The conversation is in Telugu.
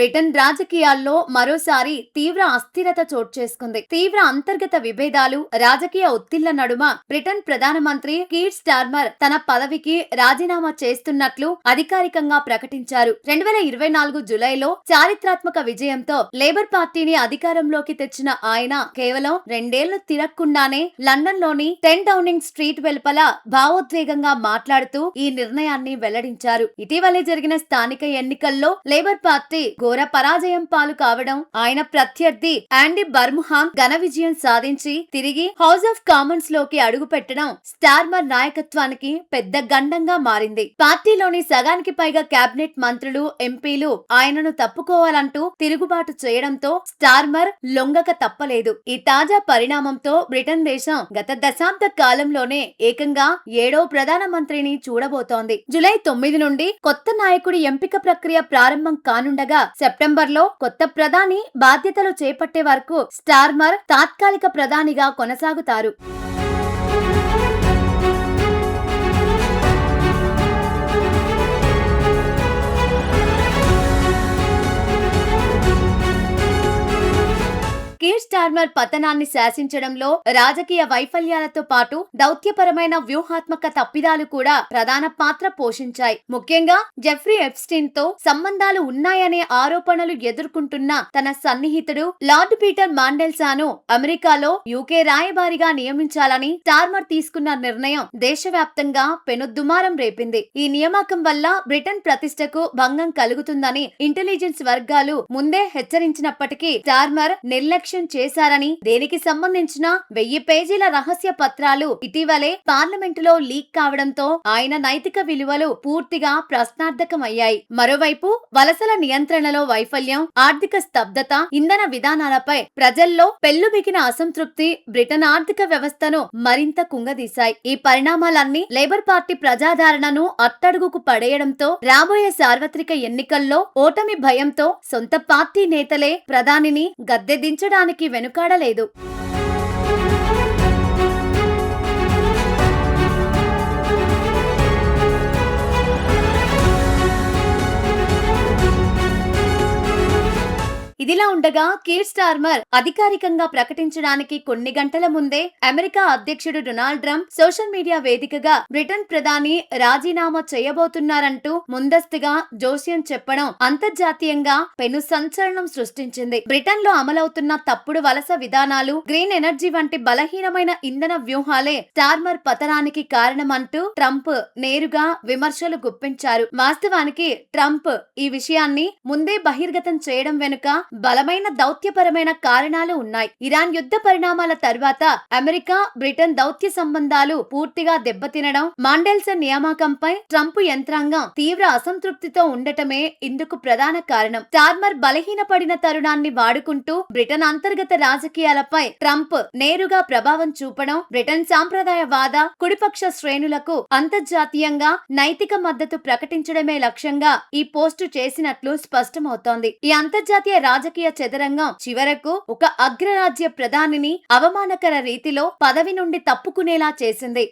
బ్రిటన్ రాజకీయాల్లో మరోసారి తీవ్ర అస్థిరత చోటు చేసుకుంది. తీవ్ర అంతర్గత విభేదాలు, రాజకీయ ఒత్తిళ్ల నడుమ బ్రిటన్ ప్రధానమంత్రి కీర్ స్టార్మర్ తన పదవికి రాజీనామా చేస్తున్నట్లు అధికారికంగా ప్రకటించారు. 2024 జూలైలో చారిత్రాత్మక విజయంతో లేబర్ పార్టీని అధికారంలోకి తెచ్చిన ఆయన కేవలం 2 ఏళ్లు తిరగకుండానే లండన్ లోని 10 డౌనింగ్ స్ట్రీట్ వెలుపల భావోద్వేగంగా మాట్లాడుతూ ఈ నిర్ణయాన్ని వెల్లడించారు. ఇటీవలే జరిగిన స్థానిక ఎన్నికల్లో లేబర్ పార్టీ ఘోర పరాజయం పాలు కావడం, ఆయన ప్రత్యర్థి యాండీ బర్మ్హామ్ ఘన విజయం సాధించి తిరిగి హౌస్ ఆఫ్ కామన్స్ లోకి అడుగు పెట్టడం స్టార్మర్ నాయకత్వానికి పెద్ద గండంగా మారింది. పార్టీలోని సగానికి పైగా కేబినెట్ మంత్రులు, ఎంపీలు ఆయనను తప్పుకోవాలంటూ తిరుగుబాటు చేయడంతో స్టార్మర్ లొంగక తప్పలేదు. ఈ తాజా పరిణామంతో బ్రిటన్ దేశం గత దశాబ్ద కాలంలోనే ఏకంగా 7వ ప్రధానమంత్రిని చూడబోతోంది. జూలై 9 నుండి కొత్త నాయకుడి ఎంపిక ప్రక్రియ ప్రారంభం కానుండగా సెప్టెంబర్లో కొత్త ప్రధాని బాధ్యతలు చేపట్టే వరకు స్టార్మర్ తాత్కాలిక ప్రధానిగా కొనసాగుతారు. కీర్ స్టార్మర్ పతనాన్ని శాసించడంలో రాజకీయ వైఫల్యాలతో పాటు దౌత్యపరమైన వ్యూహాత్మక తప్పిదాలు కూడా ప్రధాన పాత్ర పోషించాయి. ముఖ్యంగా జెఫ్రీ ఎప్స్టీన్ తో సంబంధాలు ఉన్నాయనే ఆరోపణలు ఎదుర్కొంటున్న తన సన్నిహితుడు లార్డ్ పీటర్ మాండెల్సాను అమెరికాలో యూకే రాయబారిగా నియమించాలని స్టార్మర్ తీసుకున్న నిర్ణయం దేశవ్యాప్తంగా పెనుదుమారం రేపింది. ఈ నియామకం వల్ల బ్రిటన్ ప్రతిష్టకు భంగం కలుగుతుందని ఇంటెలిజెన్స్ వర్గాలు ముందే హెచ్చరించినప్పటికీ స్టార్మర్ నిర్లక్ష్యం చేశారని, దేనికి సంబంధించిన 1000 పేజీల రహస్య పత్రాలు ఇటీవలే పార్లమెంటులో లీక్ కావడంతో ఆయన నైతిక విలువలు పూర్తిగా ప్రశ్నార్థకమయ్యాయి. మరోవైపు వలసల నియంత్రణలో వైఫల్యం, ఆర్థిక స్తబ్దత, ఇంధన విధానాలపై ప్రజల్లో పెల్లుబికిన అసంతృప్తి బ్రిటన్ ఆర్థిక వ్యవస్థను మరింత కుంగదీశాయి. ఈ పరిణామాలన్నీ లేబర్ పార్టీ ప్రజాదరణను అట్టడుగుకు పడేయడంతో రాబోయే సార్వత్రిక ఎన్నికల్లో ఓటమి భయంతో సొంత పార్టీ నేతలే ప్రధానిని గద్దె దించడానికి వెనుకాడలేదు. ఇదిలా ఉండగా కీర్ స్టార్మర్ అధికారికంగా ప్రకటించడానికి కొన్ని గంటల ముందే అమెరికా అధ్యక్షుడు డొనాల్డ్ ట్రంప్ సోషల్ మీడియా వేదికగా బ్రిటన్ ప్రధాని రాజీనామా చేయబోతున్నారంటూ ముందస్తుగా జోస్యం చెప్పడం అంతర్జాతీయంగా పెను సంచలనం సృష్టించింది. బ్రిటన్ లో అమలవుతున్న తప్పుడు వలస విధానాలు, గ్రీన్ ఎనర్జీ వంటి బలహీనమైన ఇంధన వ్యూహాలే స్టార్మర్ పతనానికి కారణమంటూ ట్రంప్ నేరుగా విమర్శలు గుప్పించారు. వాస్తవానికి ట్రంప్ ఈ విషయాన్ని ముందే బహిర్గతం చేయడం వెనుక బలమైన దౌత్యపరమైన కారణాలు ఉన్నాయి. ఇరాన్ యుద్ధ పరిణామాల తర్వాత అమెరికా బ్రిటన్ దౌత్య సంబంధాలు పూర్తిగా దెబ్బతినడం, మాండెల్సన్ నియామకంపై ట్రంప్ యంత్రాంగం తీవ్ర అసంతృప్తితో ఉండటమే ఇందుకు ప్రధాన కారణం. స్టార్మర్ బలహీనపడిన తరుణాన్ని వాడుకుంటూ బ్రిటన్ అంతర్గత రాజకీయాలపై ట్రంప్ నేరుగా ప్రభావం చూపడం, బ్రిటన్ సాంప్రదాయవాద కుడిపక్ష శ్రేణులకు అంతర్జాతీయంగా నైతిక మద్దతు ప్రకటించడమే లక్ష్యంగా ఈ పోస్టు చేసినట్లు స్పష్టమవుతోంది. ఈ అంతర్జాతీయ రాజకీయ చదరంగం చివరకు ఒక అగ్రరాజ్య ప్రధానిని అవమానకర రీతిలో పదవి నుండి తప్పుకునేలా చేసింది.